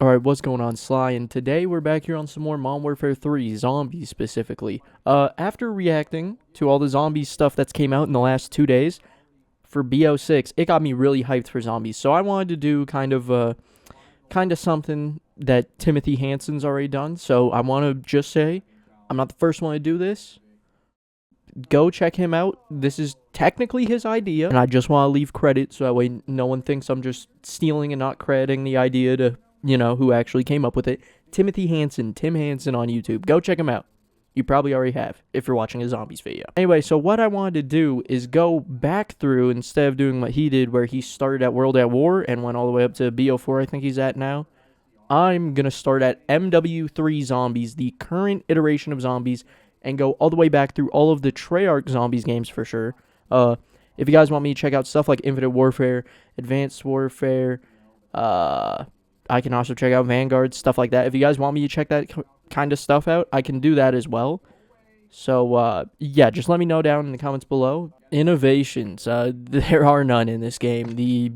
Alright, what's going on, Sly? And today we're back here on some more Modern Warfare 3, zombies specifically. After reacting to all the zombie stuff that's came out in the last 2 days for BO6, it got me really hyped for zombies. So I wanted to do kind of something that Timothy Hansen's already done. So I want to just say, I'm not the first one to do this. Go check him out. This is technically his idea, and I just want to leave credit so that way no one thinks I'm just stealing and not crediting the idea to, you know, who actually came up with it. Timothy Hansen, Tim Hansen on YouTube. Go check him out. You probably already have if you're watching a zombies video. Anyway, so what I wanted to do is go back through, instead of doing what he did where he started at World at War and went all the way up to BO4, I think he's at now. I'm going to start at MW3 Zombies, the current iteration of zombies, and go all the way back through all of the Treyarch Zombies games for sure. If you guys want me to check out stuff like Infinite Warfare, Advanced Warfare, I can also check out Vanguard, stuff like that. If you guys want me to check that kind of stuff out, I can do that as well. So, yeah, just let me know down in the comments below. Innovations. There are none in this game. The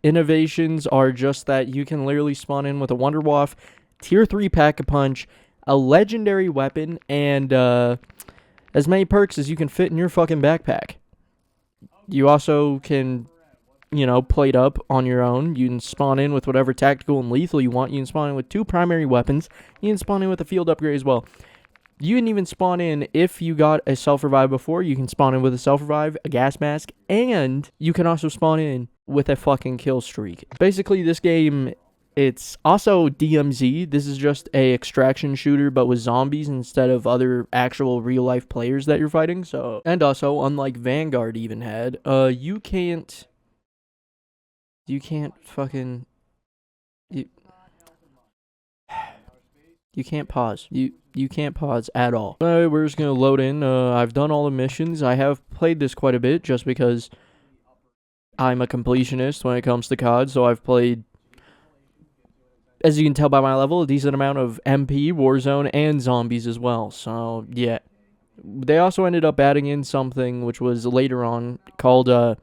innovations are just that you can literally spawn in with a Wunderwaffe, Tier 3 Pack-a-Punch, a legendary weapon, and as many perks as you can fit in your fucking backpack. You also can, you know, plate up on your own. You can spawn in with whatever tactical and lethal you want. You can spawn in with 2 primary weapons. You can spawn in with a field upgrade as well. You can even spawn in, if you got a self-revive before, you can spawn in with a self-revive, a gas mask, and you can also spawn in with a fucking kill streak. Basically, this game, it's also DMZ. This is just a extraction shooter, but with zombies instead of other actual real-life players that you're fighting. So, and also, unlike Vanguard even had, you can't fucking... You can't pause. You can't pause at all. We're just gonna load in. I've done all the missions. I have played this quite a bit just because I'm a completionist when it comes to COD, so I've played, as you can tell by my level, a decent amount of MP, Warzone, and zombies as well. So, yeah. They also ended up adding in something which was later on called a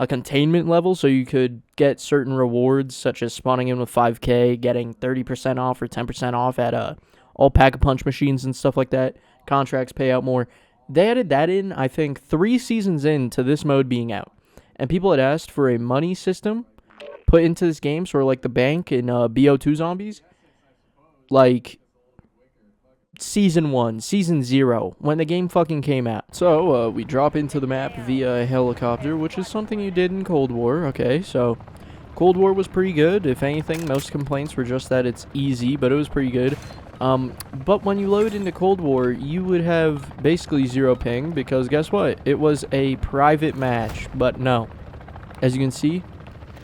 containment level, so you could get certain rewards, such as spawning in with 5k, getting 30% off or 10% off at all Pack-a-Punch machines and stuff like that. Contracts pay out more. They added that in, I think, 3 seasons into this mode being out. And people had asked for a money system put into this game, sort of like the bank in BO2 Zombies. Like Season 1, Season 0, when the game fucking came out. So, we drop into the map via a helicopter, which is something you did in Cold War. Okay, so Cold War was pretty good. If anything, most complaints were just that it's easy, but it was pretty good. But when you load into Cold War, you would have basically 0 ping, because guess what? It was a private match, but no. As you can see,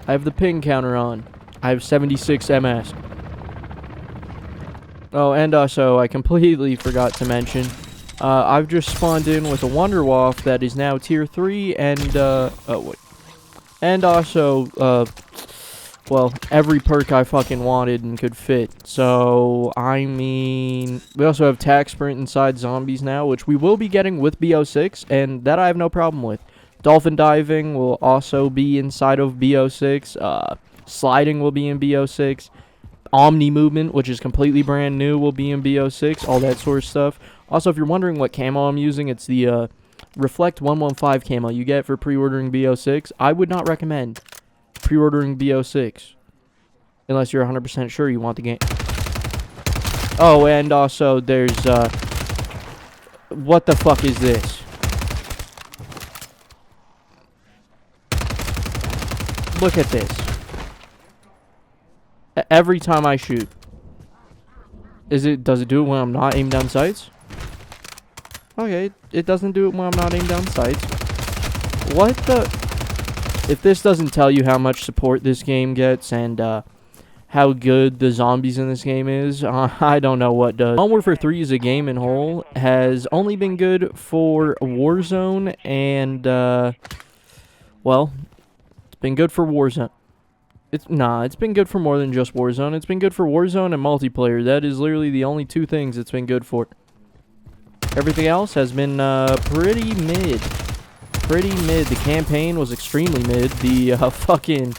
I have the ping counter on. I have 76 MS. Oh, and also, I completely forgot to mention, I've just spawned in with a Wunderwaffe that is now Tier 3, and, and also, well, every perk I fucking wanted and could fit. So, I mean, we also have Tac Sprint inside zombies now, which we will be getting with BO6, and that I have no problem with. Dolphin Diving will also be inside of BO6, Sliding will be in BO6, Omni Movement, which is completely brand new, will be in BO6, all that sort of stuff. Also, if you're wondering what camo I'm using, it's the Reflect 115 camo you get for pre-ordering BO6. I would not recommend pre-ordering BO6 unless you're 100% sure you want the game. Oh, and also there's, what the fuck is this? Look at this. Every time I shoot. Does it do it when I'm not aimed down sights? Okay, it doesn't do it when I'm not aimed down sights. What the? If this doesn't tell you how much support this game gets and how good the zombies in this game is, I don't know what does. Modern Warfare 3 as a game in whole has only been good for Warzone and, well, it's been good for Warzone. It's been good for more than just Warzone. It's been good for Warzone and multiplayer. That is literally the only 2 things it's been good for. Everything else has been pretty mid. The campaign was extremely mid. The fucking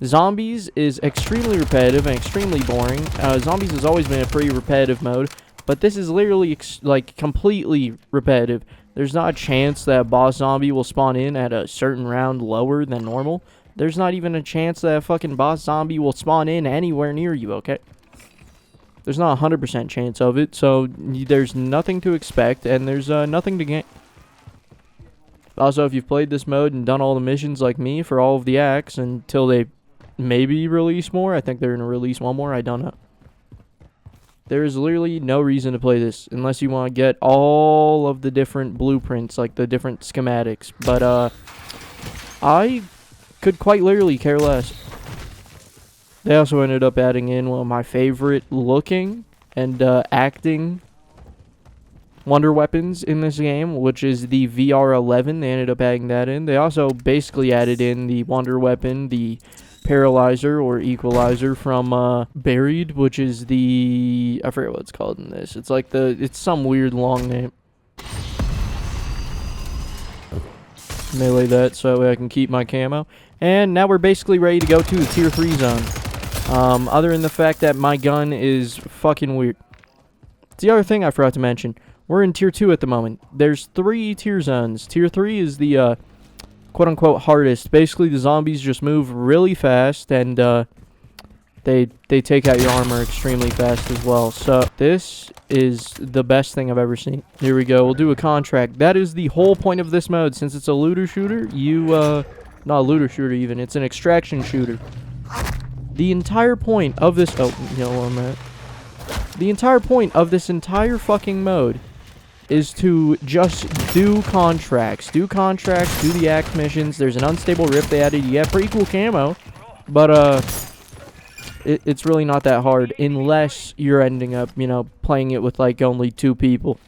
Zombies is extremely repetitive and extremely boring. Zombies has always been a pretty repetitive mode, but this is literally like completely repetitive. There's not a chance that a boss zombie will spawn in at a certain round lower than normal. There's not even a chance that a fucking boss zombie will spawn in anywhere near you, okay? There's not a 100% chance of it, so there's nothing to expect, and there's nothing to gain. Also, if you've played this mode and done all the missions like me for all of the acts until they maybe release more, I think they're going to release one more, I don't know. There is literally no reason to play this unless you want to get all of the different blueprints, like the different schematics, but I could quite literally care less. They also ended up adding in one of my favorite looking and acting wonder weapons in this game, which is the VR-11. They ended up adding that in. They also basically added in the wonder weapon, the paralyzer or equalizer from Buried, which is the, I forget what it's called in this. It's like it's some weird long name. Melee that so I can keep my camo. And now we're basically ready to go to the tier 3 zone. Other than the fact that my gun is fucking weird. It's the other thing I forgot to mention. We're in tier 2 at the moment. There's 3 tier zones. Tier 3 is the quote-unquote hardest. Basically, the zombies just move really fast, and they take out your armor extremely fast as well. So this is the best thing I've ever seen. Here we go. We'll do a contract. That is the whole point of this mode. Since it's a looter shooter, not a looter shooter even. It's an extraction shooter. The entire point of this... Oh, you know where I'm at. The entire point of this entire fucking mode is to just do contracts. Do contracts, do the act missions. There's an unstable rift they added. You get pretty cool camo. But, it's really not that hard unless you're ending up, you know, playing it with, like, only 2 people.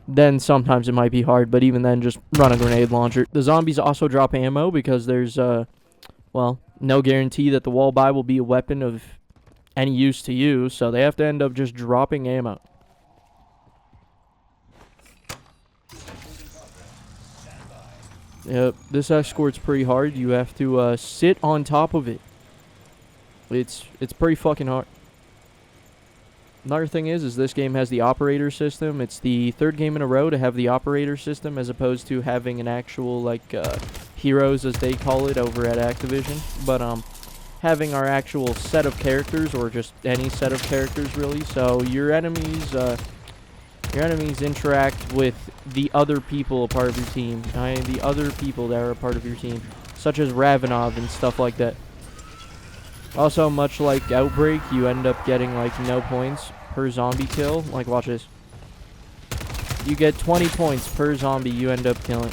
Then sometimes it might be hard, but even then, just run a grenade launcher. The zombies also drop ammo because there's, well, no guarantee that the wall buy will be a weapon of any use to you, so they have to end up just dropping ammo. Yep, this escort's pretty hard. You have to sit on top of it. It's pretty fucking hard. Another thing is this game has the operator system. It's the 3rd game in a row to have the operator system as opposed to having an actual, like, heroes, as they call it, over at Activision. But, having our actual set of characters, or just any set of characters, really. So, your enemies interact with the other people a part of your team. The other people that are a part of your team, such as Ravenov and stuff like that. Also, much like Outbreak, you end up getting, like, no points per zombie kill. Like, watch this. You get 20 points per zombie you end up killing.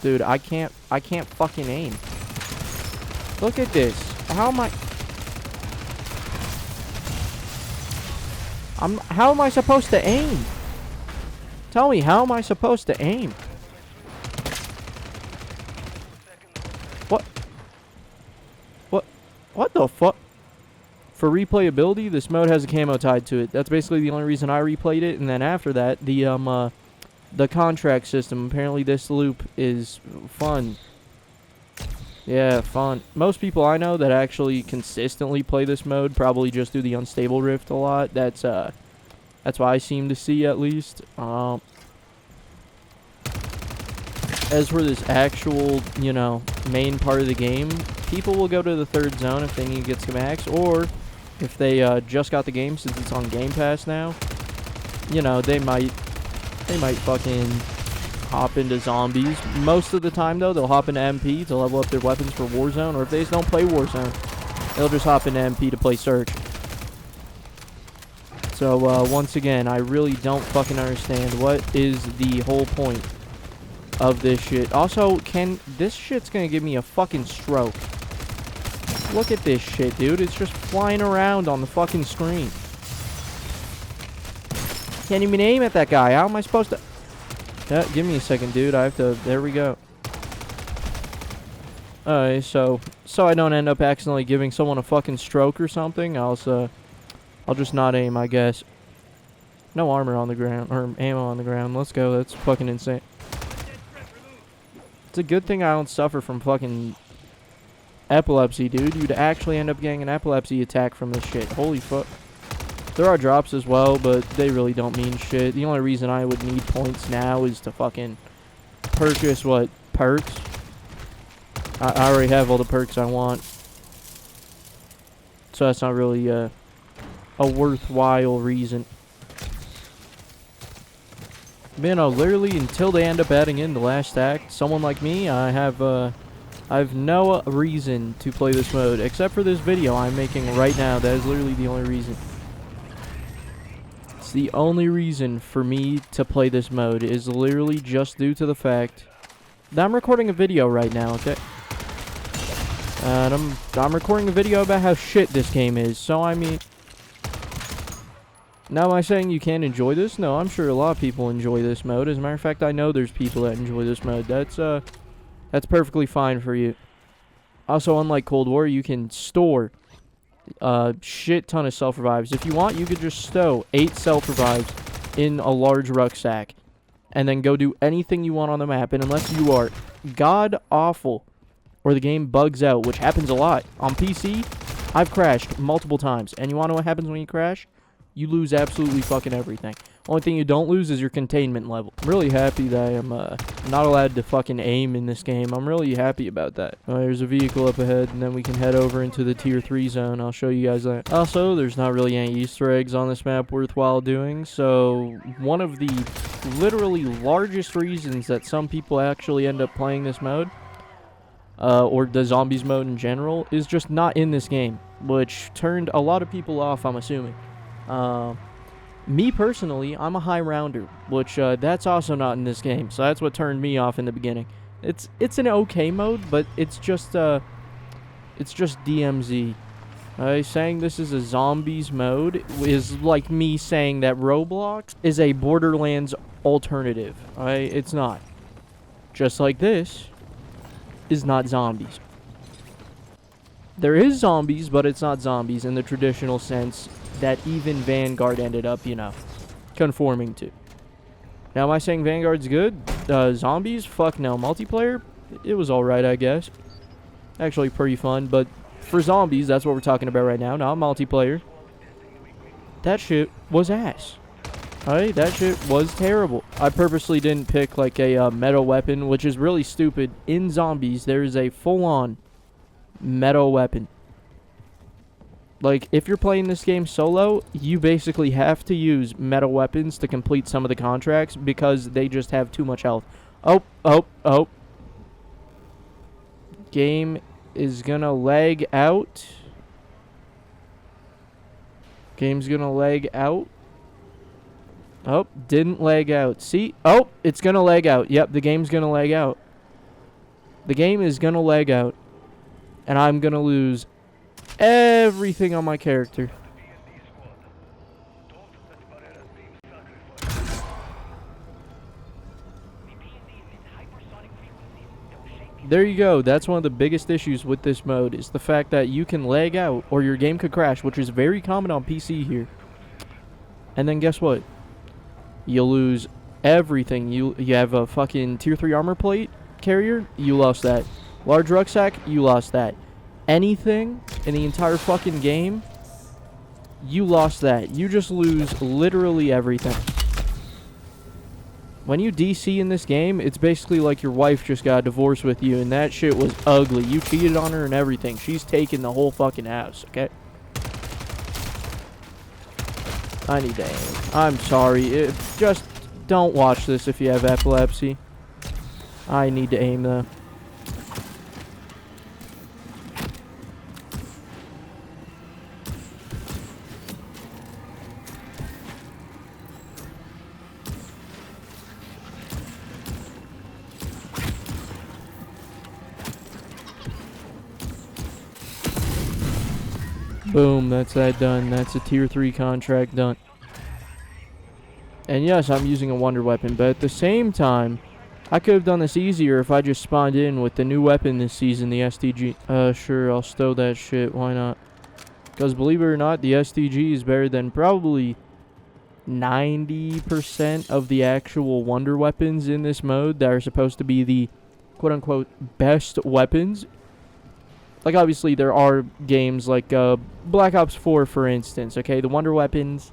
Dude, I can't fucking aim. Look at this. How am I supposed to aim? Tell me, how am I supposed to aim? What the fuck? For replayability, this mode has a camo tied to it. That's basically the only reason I replayed it. And then after that, the contract system. Apparently this loop is fun. Yeah, fun. Most people I know that actually consistently play this mode probably just do the unstable rift a lot. That's what I seem to see, at least. As for this actual, you know, main part of the game, people will go to the 3rd zone if they need to get schematics, or if they just got the game since it's on Game Pass now. You know, they might fucking hop into zombies. Most of the time, though, they'll hop into MP to level up their weapons for Warzone, or if they just don't play Warzone, they'll just hop into MP to play Search. So, once again, I really don't fucking understand what is the whole point of this shit. Also, this shit's gonna give me a fucking stroke. Look at this shit, dude. It's just flying around on the fucking screen. Can't even aim at that guy. How am I supposed to... Yeah, give me a second, dude. I have to... There we go. Alright, so I don't end up accidentally giving someone a fucking stroke or something, I'll just not aim, I guess. No armor on the ground, or ammo on the ground. Let's go. That's fucking insane. It's a good thing I don't suffer from fucking epilepsy, dude. You'd actually end up getting an epilepsy attack from this shit. Holy fuck. There are drops as well, but they really don't mean shit. The only reason I would need points now is to fucking purchase, what, perks? I already have all the perks I want. So that's not really a worthwhile reason. But, you know, literally until they end up adding in the last act, someone like me, I have no reason to play this mode, except for this video I'm making right now. That is literally the only reason. It's the only reason for me to play this mode is literally just due to the fact that I'm recording a video right now, okay? And I'm recording a video about how shit this game is, so I mean... Now, am I saying you can't enjoy this? No, I'm sure a lot of people enjoy this mode. As a matter of fact, I know there's people that enjoy this mode. That's perfectly fine for you. Also, unlike Cold War, you can store a shit ton of self-revives. If you want, you could just stow 8 self-revives in a large rucksack and then go do anything you want on the map. And unless you are god-awful or the game bugs out, which happens a lot. On PC, I've crashed multiple times. And you want to know what happens when you crash? You lose absolutely fucking everything. Only thing you don't lose is your containment level. I'm really happy that I am not allowed to fucking aim in this game. I'm really happy about that. There's a vehicle up ahead, and then we can head over into the Tier 3 zone. I'll show you guys that. Also, there's not really any Easter eggs on this map worthwhile doing, so one of the literally largest reasons that some people actually end up playing this mode, or the zombies mode in general, is just not in this game, which turned a lot of people off, I'm assuming. Me personally, I'm a high rounder, which that's also not in this game, so that's what turned me off in the beginning. It's an okay mode, but it's just DMZ. Saying this is a zombies mode is like me saying that Roblox is a Borderlands alternative. It's not. Just like this is not zombies. There is zombies, but it's not zombies in the traditional sense that even Vanguard ended up, you know, conforming to. Now, am I saying Vanguard's good? Zombies? Fuck no. Multiplayer? It was alright, I guess. Actually pretty fun, but for zombies, that's what we're talking about right now, not multiplayer. That shit was ass. Alright, that shit was terrible. I purposely didn't pick, like, a meta weapon, which is really stupid. In zombies, there is a full-on meta weapon. Like, if you're playing this game solo, you basically have to use meta weapons to complete some of the contracts because they just have too much health. Oh. Game is gonna lag out. Game's gonna lag out. Oh, didn't lag out. See? Oh, it's gonna lag out. Yep, the game's gonna lag out. The game is gonna lag out. And I'm gonna lose everything on my character. There you go. That's one of the biggest issues with this mode is the fact that you can lag out or your game could crash, which is very common on PC here. And then guess what? You lose everything. You have a fucking tier 3 armor plate carrier, you lost that. Large rucksack, you lost that. Anything in the entire fucking game, you lost that. You just lose literally everything. When you DC in this game, it's basically like your wife just got a divorce with you, and that shit was ugly. You cheated on her and everything. She's taking the whole fucking house, okay? I need to aim. I'm sorry. Just don't watch this if you have epilepsy. I need to aim, though. Boom, that's that done. That's a tier 3 contract done. And yes, I'm using a wonder weapon, but at the same time, I could have done this easier if I just spawned in with the new weapon this season, the STG. Sure, I'll stow that shit, why not? Because believe it or not, the STG is better than probably 90% of the actual wonder weapons in this mode that are supposed to be the quote-unquote best weapons. Like, obviously, there are games like Black Ops 4, for instance, okay? The Wonder Weapons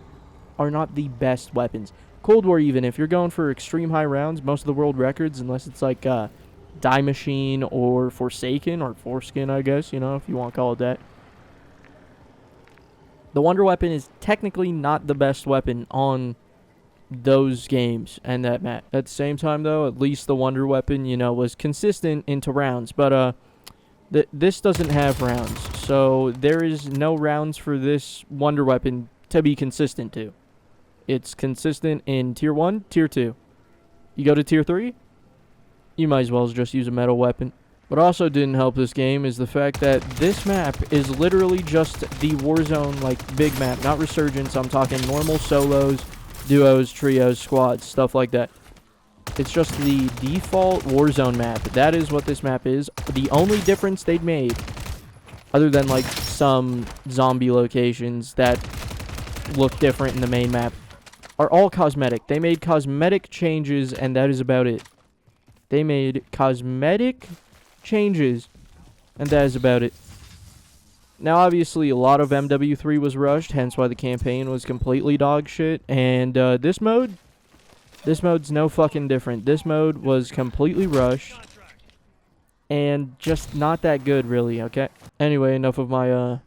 are not the best weapons. Cold War, even, if you're going for extreme high rounds, most of the world records, unless it's like Die Machine or Forsaken, or Foreskin, I guess, you know, if you want to call it that. The Wonder Weapon is technically not the best weapon on those games and that map. At the same time, though, at least the Wonder Weapon, you know, was consistent into rounds. But, this doesn't have rounds, so there is no rounds for this Wonder Weapon to be consistent to. It's consistent in Tier 1, Tier 2. You go to Tier 3, you might as well just use a metal weapon. What also didn't help this game is the fact that this map is literally just the Warzone, like, big map. Not Resurgence, I'm talking normal solos, duos, trios, squads, stuff like that. It's just the default Warzone map. That is what this map is. The only difference they'd made, other than like some zombie locations that look different in the main map, are all cosmetic. They made cosmetic changes, and that is about it. They made cosmetic changes, and that is about it. Now, obviously, a lot of MW3 was rushed, hence why the campaign was completely dog shit. And this mode's no fucking different. This mode was completely rushed and just not that good, really, okay? Anyway, enough of my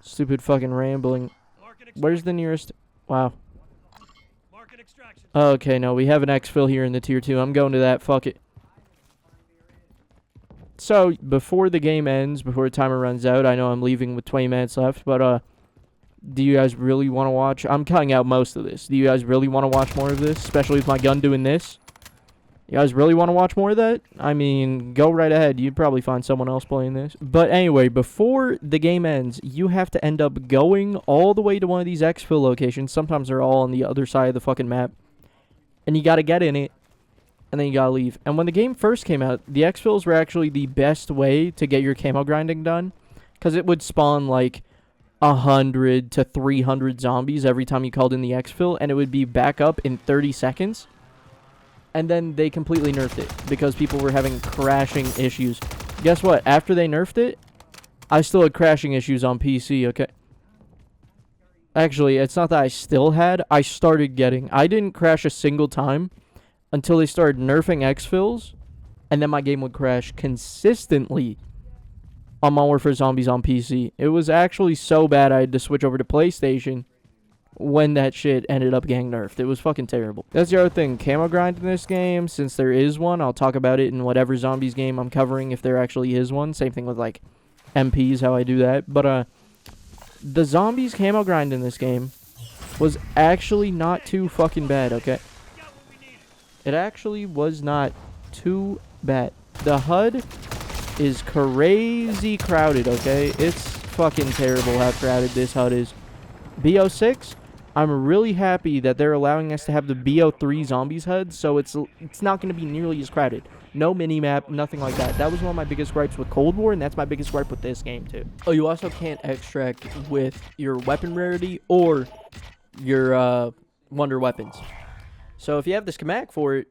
stupid fucking rambling. Where's the nearest? Wow. Okay, no, we have an exfil here in the Tier 2. I'm going to that. Fuck it. So, before the game ends, before the timer runs out, I know I'm leaving with 20 minutes left, but do you guys really want to watch? I'm cutting out most of this. Do you guys really want to watch more of this? Especially with my gun doing this? You guys really want to watch more of that? I mean, go right ahead. You'd probably find someone else playing this. But anyway, before the game ends, you have to end up going all the way to one of these exfil locations. Sometimes they're all on the other side of the fucking map. And you gotta get in it. And then you gotta leave. And when the game first came out, the exfils were actually the best way to get your camo grinding done. Because it would spawn like 100 to 300 zombies every time you called in the exfil, and it would be back up in 30 seconds. And then they completely nerfed it because people were having crashing issues. Guess what? After they nerfed it, I still had crashing issues on PC, okay? Actually, it's not that I still had. I started getting. I didn't crash a single time until they started nerfing exfils, and then my game would crash consistently on Modern Warfare Zombies on PC. It was actually so bad I had to switch over to PlayStation when that shit ended up getting nerfed. It was fucking terrible. That's the other thing. Camo grind in this game, since there is one, I'll talk about it in whatever Zombies game I'm covering if there actually is one. Same thing with, like, MPs, how I do that. But, the Zombies camo grind in this game was actually not too fucking bad, okay? It actually was not too bad. The HUD is crazy crowded, okay? It's fucking terrible how crowded this HUD is. BO6, I'm really happy that they're allowing us to have the BO3 Zombies HUD, so it's not going to be nearly as crowded. No minimap, nothing like that. That was one of my biggest gripes with Cold War, and that's my biggest gripe with this game, too. Oh, you also can't extract with your weapon rarity or your wonder weapons. So if you have the schematic for it,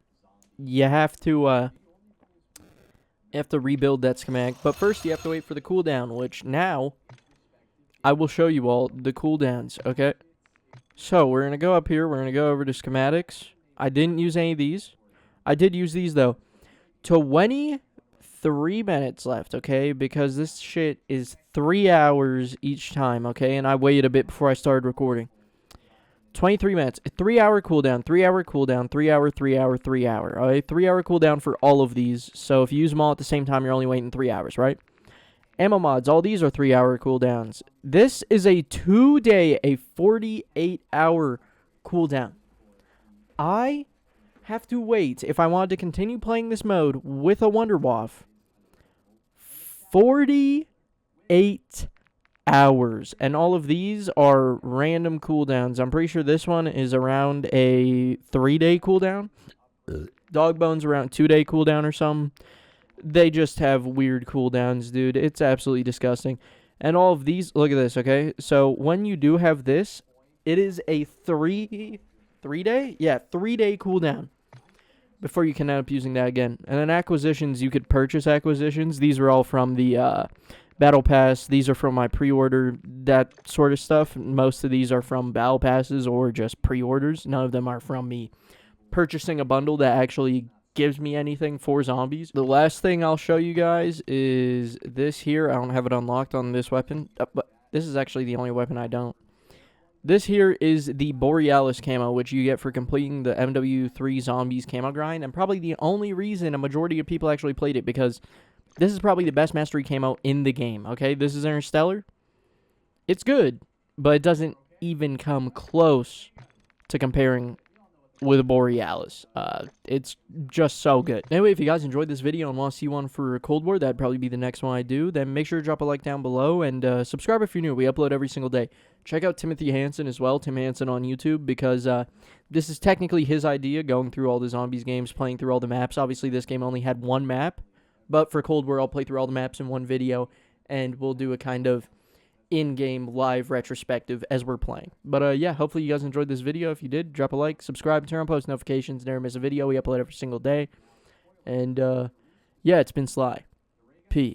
you have to rebuild that schematic. But first, you have to wait for the cooldown, which now I will show you all the cooldowns, okay? So we're going to go up here. We're going to go over to schematics. I didn't use any of these. I did use these, though. 23 minutes left, okay? Because this shit is 3 hours each time, okay? And I waited a bit before I started recording. 23 minutes. 3 hour cooldown, 3 hour cooldown, 3 hour, 3 hour, 3 hour. Alright, 3 hour cooldown for all of these. So if you use them all at the same time, you're only waiting 3 hours, right? Ammo mods, all these are 3 hour cooldowns. This is a 2-day, a 48-hour cooldown. I have to wait, if I wanted to continue playing this mode with a Wonder Waff, 48 hours. And all of these are random cooldowns. I'm pretty sure this one is around a 3-day cooldown. Dogbone's around 2-day cooldown or something. They just have weird cooldowns, dude. It's absolutely disgusting. And all of these, look at this, okay? So when you do have this, it is a 3-day? Yeah, 3-day cooldown. before you can end up using that again. And then acquisitions, you could purchase acquisitions. These are all from the Battle Pass. These are from my pre-order, that sort of stuff. Most of these are from Battle Passes or just pre-orders. None of them are from me purchasing a bundle that actually gives me anything for zombies. The last thing I'll show you guys is this here. I don't have it unlocked on this weapon, but this is actually the only weapon I don't. This here is the Borealis camo, which you get for completing the MW3 Zombies camo grind, and probably the only reason a majority of people actually played it, because this is probably the best mastery camo in the game, okay? This is Interstellar. It's good, but it doesn't even come close to comparing with Borealis. It's just so good. Anyway, if you guys enjoyed this video and want to see one for Cold War, that'd probably be the next one I do, then make sure to drop a like down below, and subscribe if you're new. We upload every single day. Check out Timothy Hansen as well, Tim Hansen on YouTube, because this is technically his idea, going through all the Zombies games, playing through all the maps. Obviously, this game only had one map, but for Cold War, I'll play through all the maps in one video, and we'll do a kind of in-game live retrospective as we're playing. But yeah, hopefully you guys enjoyed this video. If you did, drop a like, subscribe, turn on post notifications, never miss a video. We upload every single day. And yeah, it's been Sly.